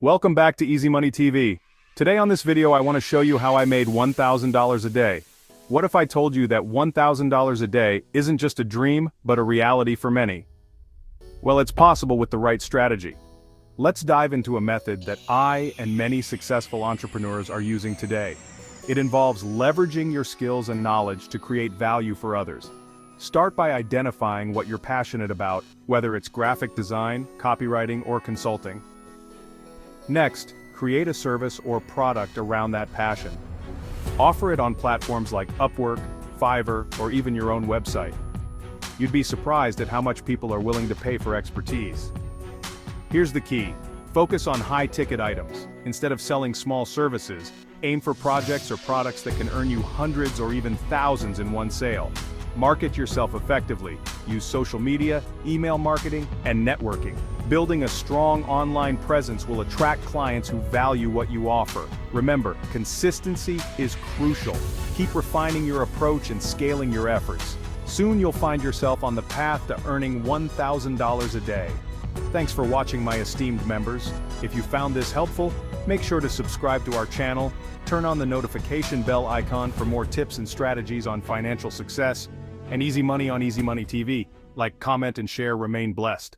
Welcome back to Easy Money TV. Today on this video I want to show you how I made $1,000 a day. What if I told you that $1,000 a day isn't just a dream, but a reality for many? Well, it's possible with the right strategy. Let's dive into a method that I and many successful entrepreneurs are using today. It involves leveraging your skills and knowledge to create value for others. Start by identifying what you're passionate about, whether it's graphic design, copywriting, or consulting. Next, create a service or product around that passion. Offer it on platforms like Upwork, Fiverr, or even your own website. You'd be surprised at how much people are willing to pay for expertise. Here's the key. Focus on high-ticket items. Instead of selling small services, aim for projects or products that can earn you hundreds or even thousands in one sale. Market yourself effectively. Use social media, email marketing, and networking. Building a strong online presence will attract clients who value what you offer. Remember, consistency is crucial. Keep refining your approach and scaling your efforts. Soon you'll find yourself on the path to earning $1,000 a day. Thanks for watching, my esteemed members. If you found this helpful, make sure to subscribe to our channel, turn on the notification bell icon for more tips and strategies on financial success, and Easy Money on Easy Money TV. Like, comment, and share. Remain blessed.